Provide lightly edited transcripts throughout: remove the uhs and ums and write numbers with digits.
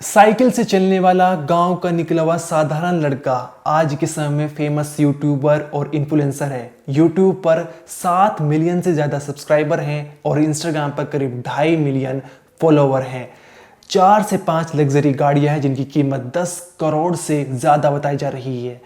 Cycle से चलने वाला गांव का निकला हुआ साधारण लड़का आज के समय में फेमस यूट्यूबर और इन्फ्लुएंसर है। यूट्यूब पर 7 मिलियन से ज़्यादा सब्सक्राइबर हैं और इंस्टाग्राम पर करीब 2.5 मिलियन फॉलोवर हैं। 4 से 5 लग्जरी गाड़ियां हैं जिनकी कीमत 10 करोड़ से ज़्यादा बताई जा रही है।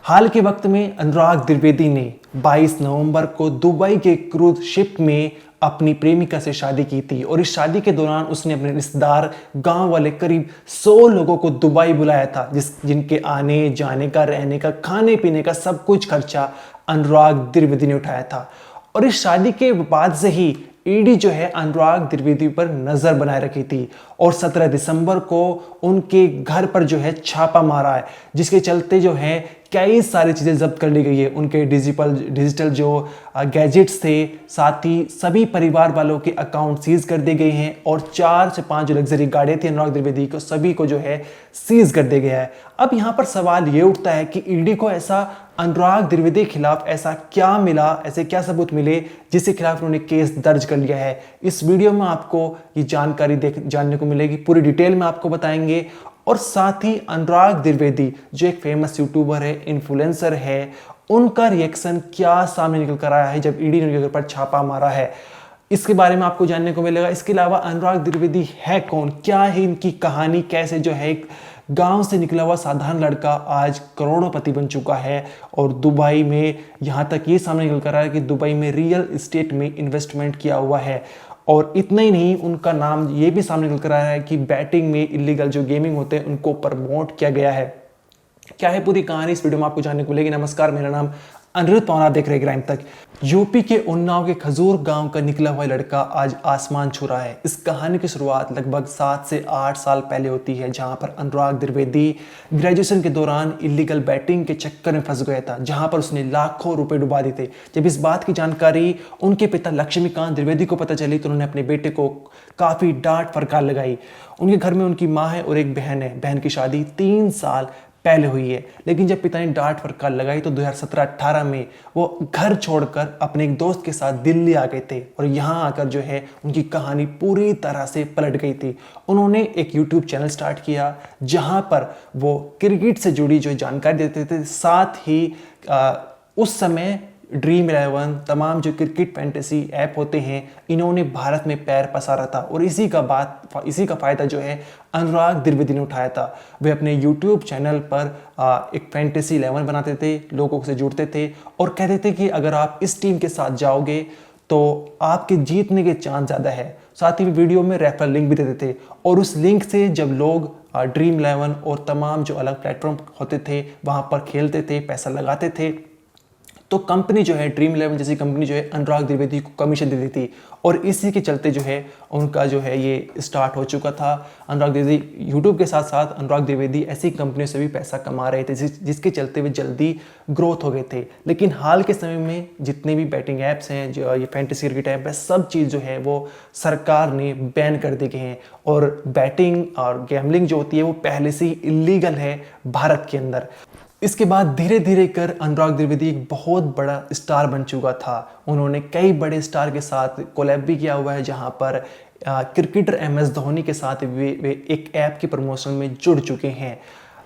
हाल के वक्त में अनुराग द्विवेदी ने 22 नवंबर को दुबई के क्रूज शिप में अपनी प्रेमिका से शादी की थी और इस शादी के दौरान उसने अपने रिश्तेदार गांव वाले करीब 100 लोगों को दुबई बुलाया था, जिनके आने जाने का, रहने का, खाने पीने का सब कुछ खर्चा अनुराग द्विवेदी ने उठाया था। और इस शादी के बाद से ही ईडी जो है अनुराग द्विवेदी पर नजर बनाए रखी थी और 17 दिसंबर को उनके घर पर जो है छापा मारा है, जिसके चलते जो है कई सारी चीज़ें जब्त कर ली गई है। उनके डिजिटल जो गैजेट्स थे, साथ ही सभी परिवार वालों के अकाउंट सीज कर दिए गए हैं और 4 से 5 जो लग्जरी गाड़ियाँ थी अनुराग द्विवेदी को, सभी को जो है सीज कर दिया गया है। अब यहाँ पर सवाल ये उठता है कि ईडी को ऐसा अनुराग द्विवेदी के खिलाफ ऐसा क्या मिला, ऐसे क्या सबूत मिले जिसके खिलाफ उन्होंने केस दर्ज कर लिया है। इस वीडियो में आपको ये जानकारी जानने को मिलेगी, पूरी डिटेल में आपको बताएंगे। और साथ ही अनुराग द्विवेदी जो एक फेमस यूट्यूबर है, इन्फ्लुएंसर है, उनका रिएक्शन क्या सामने निकल कर आया है जब ईडी ने उनके घर पर छापा मारा है, इसके बारे में आपको जानने को मिलेगा। इसके अलावा अनुराग द्विवेदी है कौन, क्या है इनकी कहानी, कैसे जो है एक गांव से निकला हुआ साधारण लड़का आज करोड़पति बन चुका है और दुबई में, यहाँ तक ये सामने निकल कर आया है कि दुबई में रियल एस्टेट में इन्वेस्टमेंट किया हुआ है। और इतना ही नहीं, उनका नाम ये भी सामने निकल कर आया है कि बैटिंग में इलीगल जो गेमिंग होते हैं उनको प्रमोट किया गया है। क्या है पूरी कहानी, इस वीडियो में आपको जानने को मिलेगी। नमस्कार, मेरा नाम अनिरुद्ध पवार, आप देख रहे हैं क्राइम तक। यूपी के उन्नाव के खजूर गांव का निकला हुआ लड़का आज आसमान छू रहा है। इस कहानी की शुरुआत लगभग 7 से 8 साल पहले होती है, जहां पर अनुराग द्विवेदी ग्रेजुएशन के दौरान इलीगल बैटिंग के चक्कर में फंस गया था, जहां पर उसने लाखों रुपए डुबा दिए थे। जब इस बात की जानकारी उनके पिता लक्ष्मीकांत द्विवेदी को पता चली तो उन्होंने अपने बेटे को काफी डांट फटकार लगाई। उनके घर में उनकी माँ है और एक बहन है। बहन की शादी 3 साल पहले हुई है, लेकिन जब पिता ने डांट फटकार लगाई तो 2017-18 में वो घर छोड़कर अपने एक दोस्त के साथ दिल्ली आ गए थे और यहाँ आकर जो है उनकी कहानी पूरी तरह से पलट गई थी। उन्होंने एक यूट्यूब चैनल स्टार्ट किया जहाँ पर वो क्रिकेट से जुड़ी जो जानकारी देते थे, साथ ही उस समय ड्रीम 11 तमाम जो क्रिकेट फैंटेसी ऐप होते हैं, इन्होंने भारत में पैर पसारा था और इसी का फ़ायदा जो है अनुराग द्विवेदी ने उठाया था। वे अपने यूट्यूब चैनल पर एक फैंटेसी 11 बनाते थे, लोगों से जुड़ते थे और कहते थे कि अगर आप इस टीम के साथ जाओगे तो आपके जीतने के चांस ज़्यादा है। साथ ही वीडियो में रेफरल लिंक भी देते थे और उस लिंक से जब लोग ड्रीम 11 और तमाम जो अलग प्लेटफॉर्म होते थे वहाँ पर खेलते थे, पैसा लगाते थे, तो कंपनी जो है ड्रीम 11 जैसी कंपनी जो है अनुराग द्विवेदी को कमीशन दे दी थी और इसी के चलते जो है उनका जो है ये स्टार्ट हो चुका था। अनुराग द्विवेदी यूट्यूब के साथ साथ अनुराग द्विवेदी ऐसी कंपनियों से भी पैसा कमा रहे थे जिसके चलते वे जल्दी ग्रोथ हो गए थे। लेकिन हाल के समय में जितने भी बैटिंग ऐप्स हैं, जो ये फैंटेसी क्रिकेट ऐप है, सब चीज़ जो है वो सरकार ने बैन कर दी गई हैं और बैटिंग और गैम्बलिंग जो होती है वो पहले से ही इलीगल है भारत के अंदर। इसके बाद धीरे धीरे कर अनुराग द्विवेदी एक बहुत बड़ा स्टार बन चुका था। उन्होंने कई बड़े स्टार के साथ कोलैब भी किया हुआ है, जहां पर क्रिकेटर MS धोनी के साथ वे एक ऐप के प्रमोशन में जुड़ चुके हैं।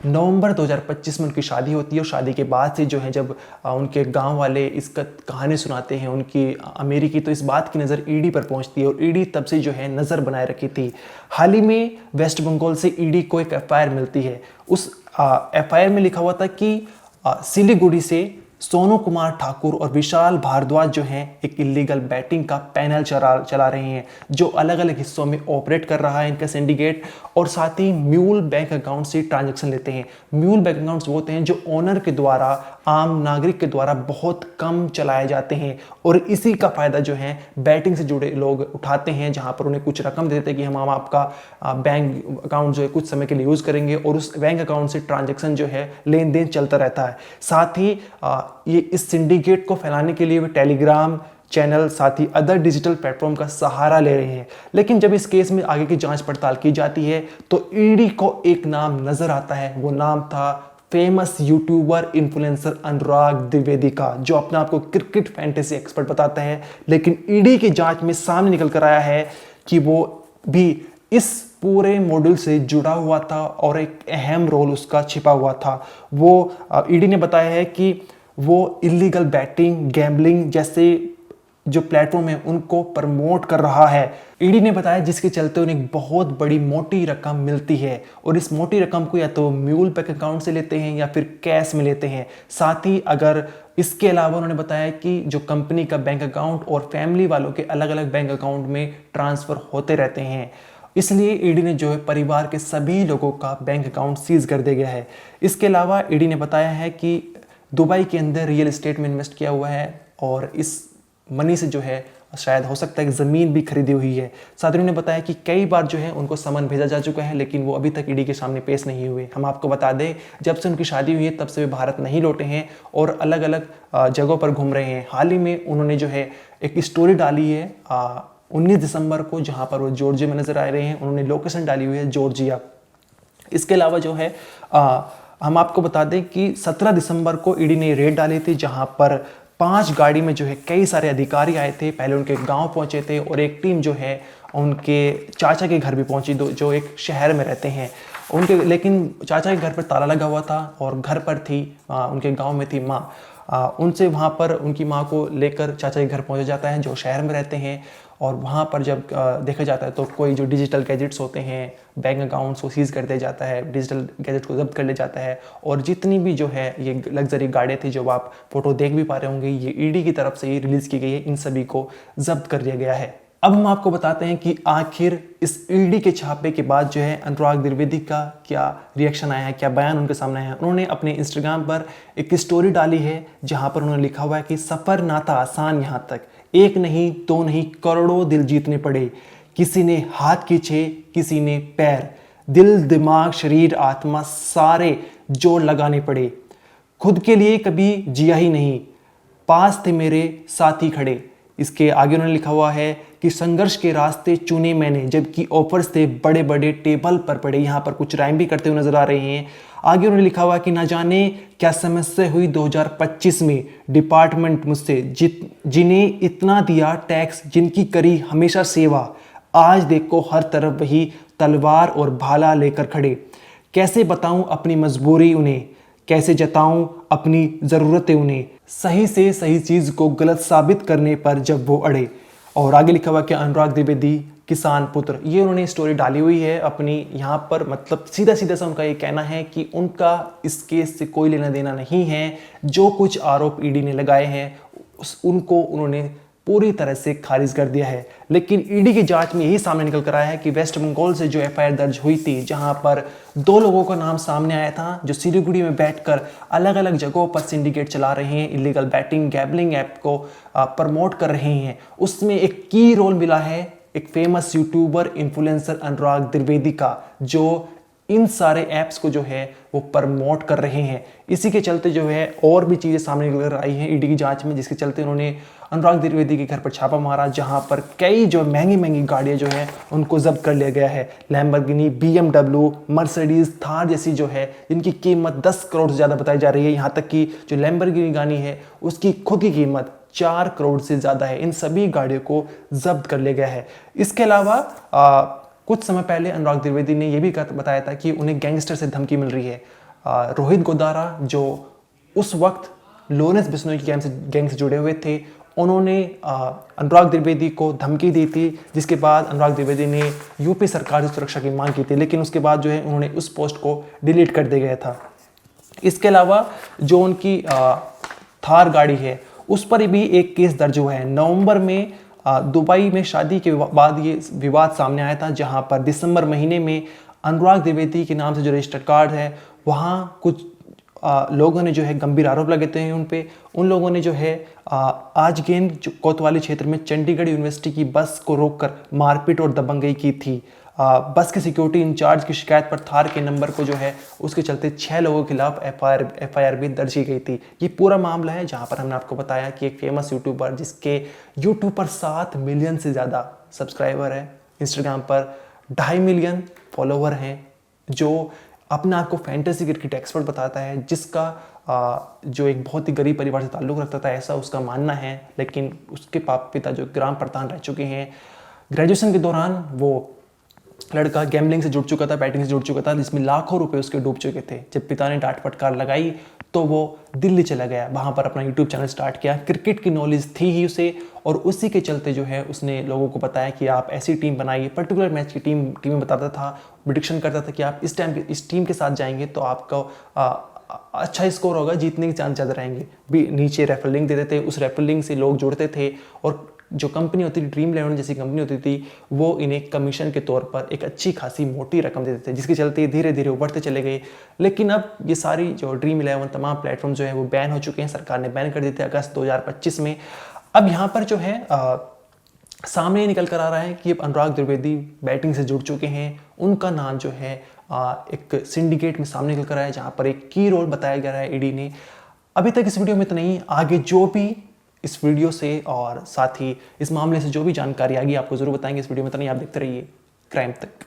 नवंबर 2025 में उनकी शादी होती है और शादी के बाद से जो है जब उनके गांव वाले इसका कहानी सुनाते हैं उनकी अमेरिकी, तो इस बात की नज़र ईडी पर पहुंचती है और ईडी तब से जो है नज़र बनाए रखी थी। हाल ही में वेस्ट बंगाल से ईडी को एक FIR मिलती है। उस FIR में लिखा हुआ था कि सिलीगुड़ी से सोनू कुमार ठाकुर और विशाल भारद्वाज जो हैं एक इलीगल बैटिंग का पैनल चला रहे हैं, जो अलग अलग हिस्सों में ऑपरेट कर रहा है इनका सिंडिकेट, और साथ ही म्यूल बैंक अकाउंट से ट्रांजैक्शन लेते हैं। म्यूल बैंक अकाउंट्स वो होते हैं जो ओनर के द्वारा, आम नागरिक के द्वारा बहुत कम चलाए जाते हैं और इसी का फायदा जो है बैटिंग से जुड़े लोग उठाते हैं, जहां पर उन्हें कुछ रकम देते हैं कि हम आपका बैंक अकाउंट जो है कुछ समय के लिए यूज करेंगे और उस बैंक अकाउंट से ट्रांजैक्शन जो है लेन देन चलता रहता है। साथ ही ये इस सिंडिकेट को फैलाने के लिए वे टेलीग्राम चैनल, साथ ही अदर डिजिटल प्लेटफॉर्म का सहारा ले रहे हैं। लेकिन जब इस केस में आगे की जांच पड़ताल की जाती है तो ईडी को एक नाम नजर आता है। वो नाम था फेमस यूट्यूबर इन्फ्लुएंसर अनुराग द्विवेदी का, जो अपने आप को क्रिकेट फैंटेसी एक्सपर्ट बताते हैं। लेकिन ईडी की जांच में सामने निकल कर आया है कि वो भी इस पूरे मॉड्यूल से जुड़ा हुआ था और एक अहम रोल उसका छिपा हुआ था। वो ईडी ने बताया है कि वो इलीगल बैटिंग, गैम्बलिंग जैसे जो प्लेटफॉर्म है उनको प्रमोट कर रहा है। ईडी ने बताया जिसके चलते उन्हें एक बहुत बड़ी मोटी रकम मिलती है और इस मोटी रकम को या तो म्यूल बैंक अकाउंट से लेते हैं या फिर कैश में लेते हैं। साथ ही अगर इसके अलावा उन्होंने बताया कि जो कंपनी का बैंक अकाउंट और फैमिली वालों के अलग अलग बैंक अकाउंट में ट्रांसफर होते रहते हैं। इसलिए ईडी ने जो है परिवार के सभी लोगों का बैंक अकाउंट सीज कर दिया गया है। इसके अलावा ईडी ने बताया है कि दुबई के अंदर रियल एस्टेट में इन्वेस्ट किया हुआ है और इस मनी से जो है शायद हो सकता है कि ज़मीन भी खरीदी हुई है। साथ ही उन्होंने बताया कि कई बार जो है उनको समन भेजा जा चुका है लेकिन वो अभी तक ईडी के सामने पेश नहीं हुए। हम आपको बता दें जब से उनकी शादी हुई है तब से वे भारत नहीं लौटे हैं और अलग अलग जगहों पर घूम रहे हैं। हाल ही में उन्होंने जो है एक स्टोरी डाली है 19 दिसंबर को, जहाँ पर वो जॉर्जिया में नजर आ रहे हैं। उन्होंने लोकेशन डाली हुई है जॉर्जिया। इसके अलावा जो है हम आपको बता दें कि 17 दिसंबर को ईडी ने रेड डाली थी जहाँ पर 5 गाड़ी में जो है कई सारे अधिकारी आए थे। पहले उनके गांव पहुंचे थे और एक टीम जो है उनके चाचा के घर भी पहुंची जो एक शहर में रहते हैं उनके, लेकिन चाचा के घर पर ताला लगा हुआ था और घर पर थी उनके गांव में थी माँ। उनसे वहाँ पर उनकी माँ को लेकर चाचा के घर पहुँचा जाता है जो शहर में रहते हैं और वहाँ पर जब देखा जाता है तो कोई जो डिजिटल गैजेट्स होते हैं, बैंक अकाउंट्स को सीज कर दिया जाता है, डिजिटल गैजेट को जब्त कर लिया जाता है और जितनी भी जो है ये लग्जरी गाड़ियाँ थी जो आप फोटो देख भी पा रहे होंगे, ये ईडी की तरफ से ही रिलीज़ की गई है, इन सभी को जब्त कर लिया गया है। अब हम आपको बताते हैं कि आखिर इस ईडी के छापे के बाद जो है अनुराग द्विवेदी का क्या रिएक्शन आया है, क्या बयान उनके सामने आया है। उन्होंने अपने इंस्टाग्राम पर एक स्टोरी डाली है जहां पर उन्होंने लिखा हुआ है कि सफ़र ना था आसान यहाँ तक, एक नहीं दो नहीं करोड़ों दिल जीतने पड़े, किसी ने हाथ खींचे किसी ने पैर, दिल दिमाग शरीर आत्मा सारे जोड़ लगाने पड़े, खुद के लिए कभी जिया ही नहीं, पास थे मेरे साथी खड़े। इसके आगे उन्होंने लिखा हुआ है कि संघर्ष के रास्ते चुने मैंने जबकि ऑफर्स थे बड़े बड़े टेबल पर पड़े। यहाँ पर कुछ राइम भी करते हुए नजर आ रहे हैं। आगे उन्होंने लिखा हुआ कि ना जाने क्या समस्या हुई 2025 में डिपार्टमेंट मुझसे जिन्हें इतना दिया टैक्स, जिनकी करी हमेशा सेवा, आज देखो हर तरफ वही तलवार और भाला लेकर खड़े। कैसे बताऊं अपनी मजबूरी उन्हें, कैसे जताऊं अपनी ज़रूरतें उन्हें, सही से सही चीज़ को गलत साबित करने पर जब वो अड़े। और आगे लिखा हुआ कि अनुराग द्विवेदी किसान पुत्र, ये उन्होंने स्टोरी डाली हुई है अपनी यहाँ पर। मतलब सीधा सीधा सा उनका ये कहना है कि उनका इस केस से कोई लेना देना नहीं है। जो कुछ आरोप ईडी ने लगाए हैं उनको उन्होंने पूरी तरह से खारिज कर दिया है। लेकिन ईडी की जांच में यही सामने निकल कर आया है कि वेस्ट बंगाल से जो एफआईआर दर्ज हुई थी, जहां पर 2 लोगों का नाम सामने आया था जो सिलीगुड़ी में बैठकर अलग अलग जगहों पर सिंडिकेट चला रहे हैं, इलीगल बैटिंग गैम्बलिंग ऐप को प्रमोट कर रहे हैं, उसमें एक की रोल मिला है एक फेमस यूट्यूबर इन्फ्लुएंसर अनुराग द्विवेदी का, जो इन सारे ऐप्स को जो है वो प्रमोट कर रहे हैं। इसी के चलते जो है और भी चीज़ें सामने निकल आई हैं ईडी की जांच में, जिसके चलते उन्होंने अनुराग द्विवेदी के घर पर छापा मारा, जहां पर कई जो महंगी महंगी गाड़ियां जो है उनको जब्त कर लिया गया है। लैम्बोर्गिनी, BMW, मर्सिडीज, थार जैसी जो है जिनकी कीमत 10 करोड़ से ज़्यादा बताई जा रही है। यहाँ तक कि जो लैम्बोर्गिनी गाड़ी है उसकी खुद की कीमत 4 करोड़ से ज़्यादा है। इन सभी गाड़ियों को जब्त कर लिया गया है। इसके अलावा कुछ समय पहले अनुराग द्विवेदी ने यह भी बताया था कि उन्हें गैंगस्टर से धमकी मिल रही है। रोहित गोदारा जो उस वक्त लॉरेंस बिश्नोई की गैंग से जुड़े हुए थे, उन्होंने अनुराग द्विवेदी को धमकी दी थी, जिसके बाद अनुराग द्विवेदी ने यूपी सरकार से सुरक्षा की मांग की थी, लेकिन उसके बाद जो है उन्होंने उस पोस्ट को डिलीट कर दिया गया था। इसके अलावा जो उनकी थार गाड़ी है उस पर भी एक केस दर्ज हुआ है। नवंबर में दुबई में शादी के बाद ये विवाद सामने आया था, जहां पर दिसंबर महीने में अनुराग द्विवेदी के नाम से जो रजिस्टर्ड कार्ड है वहां कुछ लोगों ने जो है गंभीर आरोप लगाते हैं उन पे। उन लोगों ने जो है आज गेंद कोतवाली क्षेत्र में चंडीगढ़ यूनिवर्सिटी की बस को रोककर मारपीट और दबंगई की थी। बस के सिक्योरिटी इंचार्ज की शिकायत पर थार के नंबर को जो है उसके चलते 6 लोगों के खिलाफ एफआईआर भी दर्ज की गई थी। ये पूरा मामला है जहां पर हमने आपको बताया कि एक फेमस यूट्यूबर जिसके यूट्यूब पर 7 मिलियन से ज़्यादा सब्सक्राइबर है, इंस्टाग्राम पर 2.5 मिलियन फॉलोवर हैं, जो अपने आप को फैंटेसी क्रिकेट एक्सपर्ट बताता है, जिसका जो एक बहुत ही गरीब परिवार से ताल्लुक़ रखता था ऐसा उसका मानना है। लेकिन उसके पिता जो ग्राम प्रधान रह चुके हैं, ग्रेजुएशन के दौरान वो लड़का गैम्बलिंग से जुड़ चुका था, बैटिंग से जुड़ चुका था, जिसमें लाखों रुपए उसके डूब चुके थे। जब पिता ने डांट फटकार लगाई तो वो दिल्ली चला गया, वहाँ पर अपना यूट्यूब चैनल स्टार्ट किया। क्रिकेट की नॉलेज थी ही उसे, और उसी के चलते जो है उसने लोगों को बताया कि आप ऐसी टीम बनाइए, पर्टिकुलर मैच की टीमें बताता था, प्रिडिक्शन करता था कि आप इस टीम के साथ जाएंगे तो आपका अच्छा स्कोर होगा, जीतने के चांस ज़्यादा रहेंगे। भी नीचे रेफरल लिंक देते थे, उस रेफरल लिंक से लोग जुड़ते थे, और जो कंपनी होती थी, ड्रीम 11 जैसी कंपनी होती थी, वो इन्हें कमीशन के तौर पर एक अच्छी खासी मोटी रकम देते थे, जिसके चलते धीरे धीरे उभरते चले गए। लेकिन अब ये सारी जो ड्रीम 11 तमाम प्लेटफॉर्म जो है वो बैन हो चुके हैं, सरकार ने बैन कर दिए थे अगस्त 2025 में। अब यहाँ पर जो है सामने निकल कर आ रहा है कि अब अनुराग द्विवेदी बैटिंग से जुड़ चुके हैं। उनका नाम जो है एक सिंडिकेट में सामने निकल कर आया है, जहाँ पर एक की रोल बताया गया है ईडी ने। अभी तक इस वीडियो में इतना ही, आगे जो भी इस वीडियो से और साथ ही इस मामले से जो भी जानकारी आएगी आपको जरूर बताएंगे। इस वीडियो में इतना ही, आप देखते रहिए क्राइम तक।